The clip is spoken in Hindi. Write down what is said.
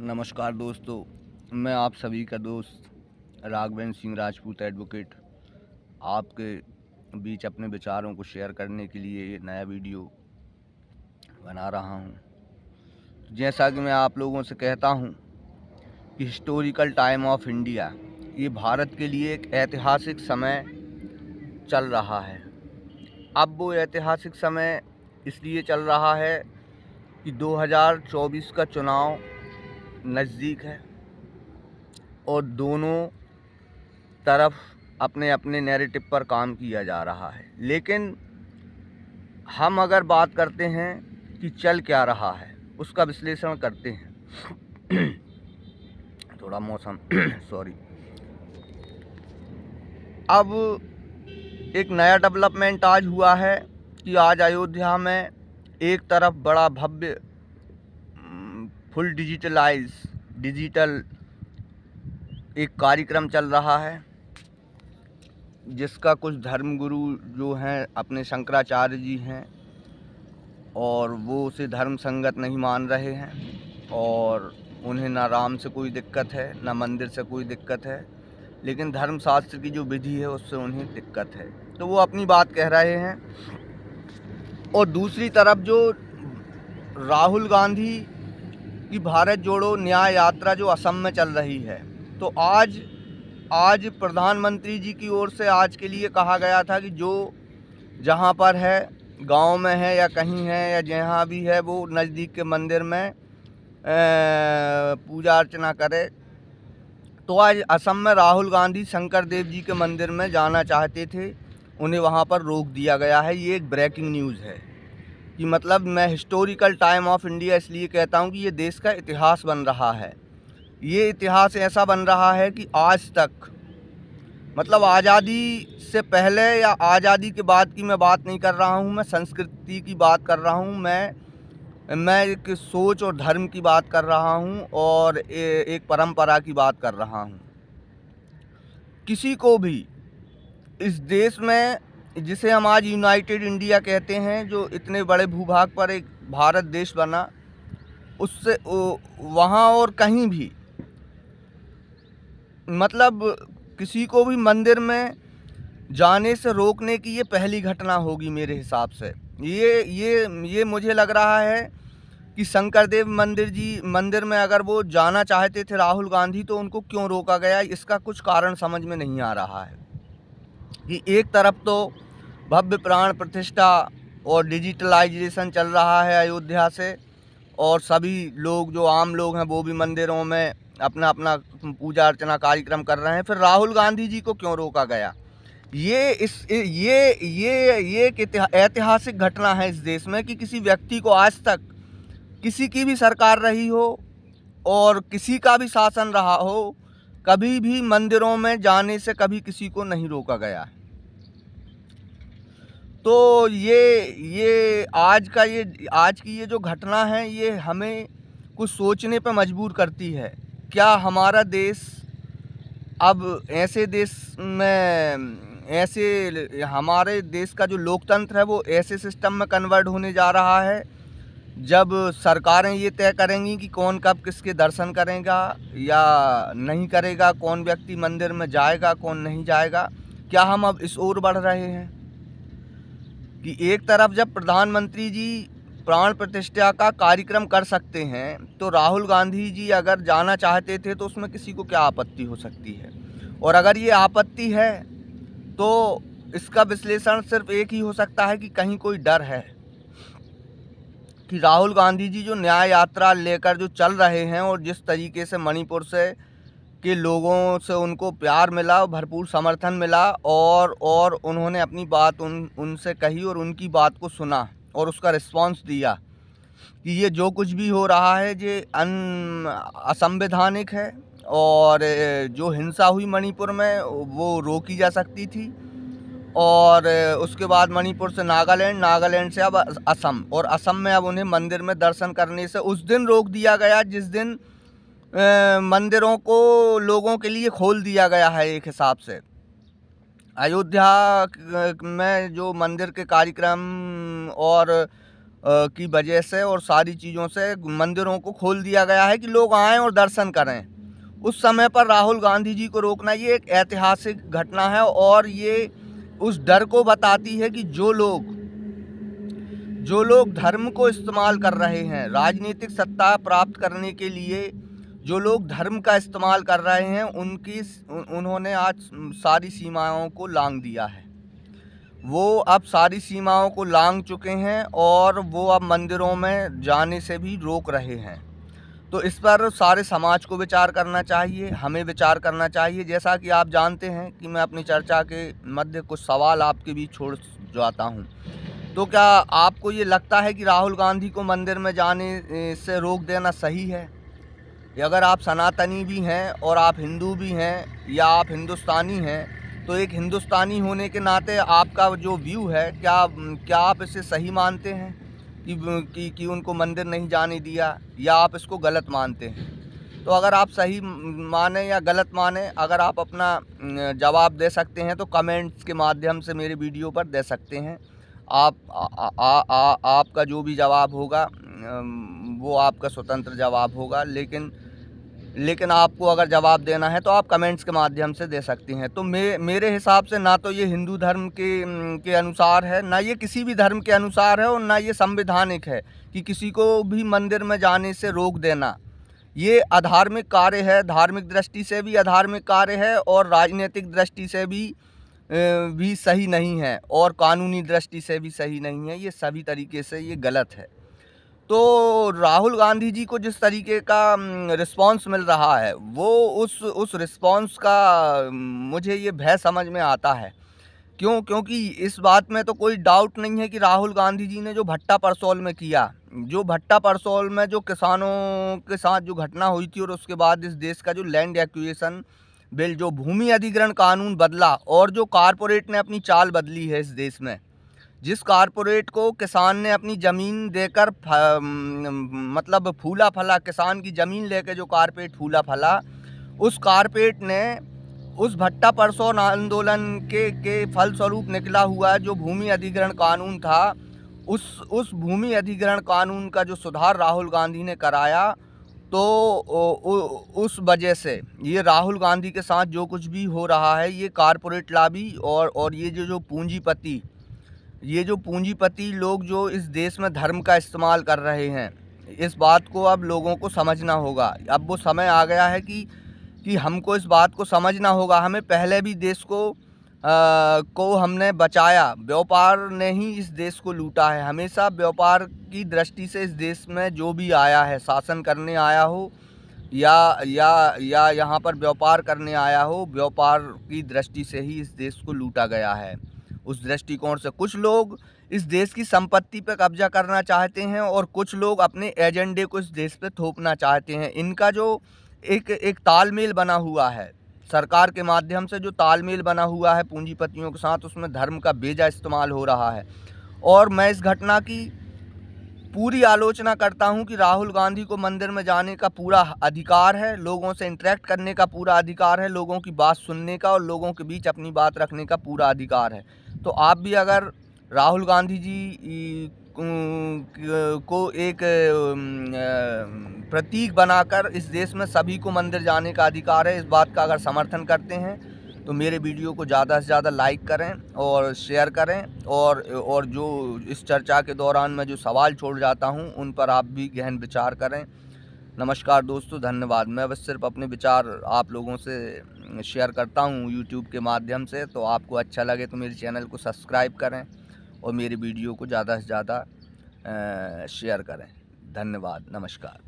नमस्कार दोस्तों, मैं आप सभी का दोस्त राघवेंद्र सिंह राजपूत एडवोकेट आपके बीच अपने विचारों को शेयर करने के लिए ये नया वीडियो बना रहा हूँ। जैसा कि मैं आप लोगों से कहता हूँ कि हिस्टोरिकल टाइम ऑफ इंडिया, ये भारत के लिए एक ऐतिहासिक समय चल रहा है। अब वो ऐतिहासिक समय इसलिए चल रहा है कि 2024 का चुनाव नज़दीक है और दोनों तरफ अपने अपने नैरेटिव पर काम किया जा रहा है। लेकिन हम अगर बात करते हैं कि चल क्या रहा है, उसका विश्लेषण करते हैं। थोड़ा मौसम सॉरी। अब एक नया डेवलपमेंट आज हुआ है कि आज अयोध्या में एक तरफ बड़ा भव्य फुल डिजिटल एक कार्यक्रम चल रहा है, जिसका कुछ धर्मगुरु जो हैं अपने शंकराचार्य जी हैं और वो उसे धर्म संगत नहीं मान रहे हैं और उन्हें ना राम से कोई दिक्कत है ना मंदिर से कोई दिक्कत है, लेकिन धर्मशास्त्र की जो विधि है उससे उन्हें दिक्कत है, तो वो अपनी बात कह रहे हैं। और दूसरी तरफ जो राहुल गांधी की भारत जोड़ो न्याय यात्रा जो असम में चल रही है, तो आज प्रधानमंत्री जी की ओर से आज के लिए कहा गया था कि जो जहाँ पर है, गांव में है या कहीं है या जहाँ भी है, वो नज़दीक के मंदिर में पूजा अर्चना करे। तो आज असम में राहुल गांधी शंकर देव जी के मंदिर में जाना चाहते थे, उन्हें वहाँ पर रोक दिया गया है। ये एक ब्रेकिंग न्यूज़ है कि मतलब मैं हिस्टोरिकल टाइम ऑफ इंडिया इसलिए कहता हूँ कि ये देश का इतिहास बन रहा है। ये इतिहास ऐसा बन रहा है कि आज तक, मतलब आज़ादी से पहले या आज़ादी के बाद की मैं बात नहीं कर रहा हूँ, मैं संस्कृति की बात कर रहा हूँ, मैं एक सोच और धर्म की बात कर रहा हूँ और एक परंपरा की बात कर रहा हूँ। किसी को भी इस देश में, जिसे हम आज यूनाइटेड इंडिया कहते हैं, जो इतने बड़े भूभाग पर एक भारत देश बना, उससे वहाँ और कहीं भी, मतलब किसी को भी मंदिर में जाने से रोकने की ये पहली घटना होगी मेरे हिसाब से। ये मुझे लग रहा है कि शंकरदेव मंदिर में अगर वो जाना चाहते थे राहुल गांधी, तो उनको क्यों रोका गया, इसका कुछ कारण समझ में नहीं आ रहा है। कि एक तरफ तो भव्य प्राण प्रतिष्ठा और डिजिटलाइजेशन चल रहा है अयोध्या से, और सभी लोग जो आम लोग हैं वो भी मंदिरों में अपना अपना पूजा अर्चना कार्यक्रम कर रहे हैं। फिर राहुल गांधी जी को क्यों रोका गया? ये एक ऐतिहासिक घटना है इस देश में कि किसी व्यक्ति को आज तक, किसी की भी सरकार रही हो और किसी का भी शासन रहा हो, कभी भी मंदिरों में जाने से कभी किसी को नहीं रोका गया। तो ये आज की ये जो घटना है, ये हमें कुछ सोचने पर मजबूर करती है। क्या हमारा देश अब ऐसे देश में, हमारे देश का जो लोकतंत्र है वो ऐसे सिस्टम में कन्वर्ट होने जा रहा है जब सरकारें ये तय करेंगी कि कौन कब किसके दर्शन करेगा या नहीं करेगा, कौन व्यक्ति मंदिर में जाएगा कौन नहीं जाएगा? क्या हम अब इस ओर बढ़ रहे हैं कि एक तरफ जब प्रधानमंत्री जी प्राण प्रतिष्ठा का कार्यक्रम कर सकते हैं, तो राहुल गांधी जी अगर जाना चाहते थे तो उसमें किसी को क्या आपत्ति हो सकती है? और अगर ये आपत्ति है तो इसका विश्लेषण सिर्फ एक ही हो सकता है कि कहीं कोई डर है कि राहुल गांधी जी जो न्याय यात्रा लेकर जो चल रहे हैं, और जिस तरीके से मणिपुर से के लोगों से उनको प्यार मिला, भरपूर समर्थन मिला, और उन्होंने अपनी बात उनसे कही और उनकी बात को सुना और उसका रिस्पांस दिया कि ये जो कुछ भी हो रहा है ये असंवैधानिक है, और जो हिंसा हुई मणिपुर में वो रोकी जा सकती थी। और उसके बाद मणिपुर से नागालैंड से अब असम, और असम में अब उन्हें मंदिर में दर्शन करने से उस दिन रोक दिया गया जिस दिन मंदिरों को लोगों के लिए खोल दिया गया है। एक हिसाब से अयोध्या में जो मंदिर के कार्यक्रम और की वजह से और सारी चीज़ों से मंदिरों को खोल दिया गया है कि लोग आएँ और दर्शन करें। उस समय पर राहुल गांधी जी को रोकना ये एक ऐतिहासिक घटना है और ये उस डर को बताती है कि जो लोग धर्म को इस्तेमाल कर रहे हैं राजनीतिक सत्ता प्राप्त करने के लिए, जो लोग धर्म का इस्तेमाल कर रहे हैं उन्होंने आज सारी सीमाओं को लांघ दिया है। वो अब सारी सीमाओं को लांघ चुके हैं और वो अब मंदिरों में जाने से भी रोक रहे हैं। तो इस पर सारे समाज को विचार करना चाहिए, हमें विचार करना चाहिए। जैसा कि आप जानते हैं कि मैं अपनी चर्चा के मध्य कुछ सवाल आपके बीच छोड़ जाता हूं। तो क्या आपको ये लगता है कि राहुल गांधी को मंदिर में जाने से रोक देना सही है? या अगर आप सनातनी भी हैं और आप हिंदू भी हैं या आप हिंदुस्तानी हैं, तो एक हिंदुस्तानी होने के नाते आपका जो व्यू है, क्या आप इसे सही मानते हैं कि उनको मंदिर नहीं जाने दिया, या आप इसको गलत मानते हैं? तो अगर आप सही माने या गलत माने, अगर आप अपना जवाब दे सकते हैं तो कमेंट्स के माध्यम से मेरे वीडियो पर दे सकते हैं। आपका जो भी जवाब होगा वो आपका स्वतंत्र जवाब होगा, लेकिन आपको अगर जवाब देना है तो आप कमेंट्स के माध्यम से दे सकती हैं। तो मेरे हिसाब से ना तो ये हिंदू धर्म के अनुसार है, ना ये किसी भी धर्म के अनुसार है, और ना ये संवैधानिक है कि किसी को भी मंदिर में जाने से रोक देना। ये अधार्मिक कार्य है, धार्मिक दृष्टि से भी अधार्मिक कार्य है और राजनीतिक दृष्टि से भी सही नहीं है और कानूनी दृष्टि से भी सही नहीं है। ये सभी तरीके से ये गलत है। तो राहुल गांधी जी को जिस तरीके का रिस्पांस मिल रहा है, वो उस रिस्पांस का मुझे ये भय समझ में आता है। क्योंकि इस बात में तो कोई डाउट नहीं है कि राहुल गांधी जी ने जो भट्टा परसौल में किया, जो भट्टा परसौल में जो किसानों के साथ जो घटना हुई थी, और उसके बाद इस देश का जो लैंड एक्विजिशन बिल, जो भूमि अधिग्रहण कानून बदला, और जो कारपोरेट ने अपनी चाल बदली है इस देश में, जिस कारपोरेट को किसान ने अपनी ज़मीन देकर मतलब फूला फला, किसान की ज़मीन लेके जो कारपोरेट फूला फला, उस कारपोरेट ने उस भट्टा परसौल आंदोलन के फलस्वरूप निकला हुआ जो भूमि अधिग्रहण कानून था, उस भूमि अधिग्रहण कानून का जो सुधार राहुल गांधी ने कराया, तो उस वजह से ये राहुल गांधी के साथ जो कुछ भी हो रहा है, ये कारपोरेट लॉबी और ये जो पूंजीपति लोग जो इस देश में धर्म का इस्तेमाल कर रहे हैं, इस बात को अब लोगों को समझना होगा। अब वो समय आ गया है कि हमको इस बात को समझना होगा। हमें पहले भी देश को हमने बचाया, व्यापार ने ही इस देश को लूटा है। हमेशा व्यापार की दृष्टि से इस देश में जो भी आया है, शासन करने आया हो या यहाँ पर व्यापार करने आया हो, व्यापार की दृष्टि से ही इस देश को लूटा गया है। उस दृष्टिकोण से कुछ लोग इस देश की संपत्ति पर कब्जा करना चाहते हैं और कुछ लोग अपने एजेंडे को इस देश पे थोपना चाहते हैं। इनका जो एक तालमेल बना हुआ है, सरकार के माध्यम से जो तालमेल बना हुआ है पूंजीपतियों के साथ, उसमें धर्म का बेजा इस्तेमाल हो रहा है। और मैं इस घटना की पूरी आलोचना करता हूं कि राहुल गांधी को मंदिर में जाने का पूरा अधिकार है, लोगों से इंटरेक्ट करने का पूरा अधिकार है, लोगों की बात सुनने का और लोगों के बीच अपनी बात रखने का पूरा अधिकार है। तो आप भी अगर राहुल गांधी जी को एक प्रतीक बनाकर इस देश में सभी को मंदिर जाने का अधिकार है, इस बात का अगर समर्थन करते हैं, तो मेरे वीडियो को ज़्यादा से ज़्यादा लाइक करें और शेयर करें, और जो इस चर्चा के दौरान मैं जो सवाल छोड़ जाता हूं, उन पर आप भी गहन विचार करें। नमस्कार दोस्तों, धन्यवाद। मैं बस सिर्फ अपने विचार आप लोगों से शेयर करता हूं यूट्यूब के माध्यम से। तो आपको अच्छा लगे तो मेरे चैनल को सब्सक्राइब करें और मेरे वीडियो को ज़्यादा से ज़्यादा शेयर करें। धन्यवाद, नमस्कार।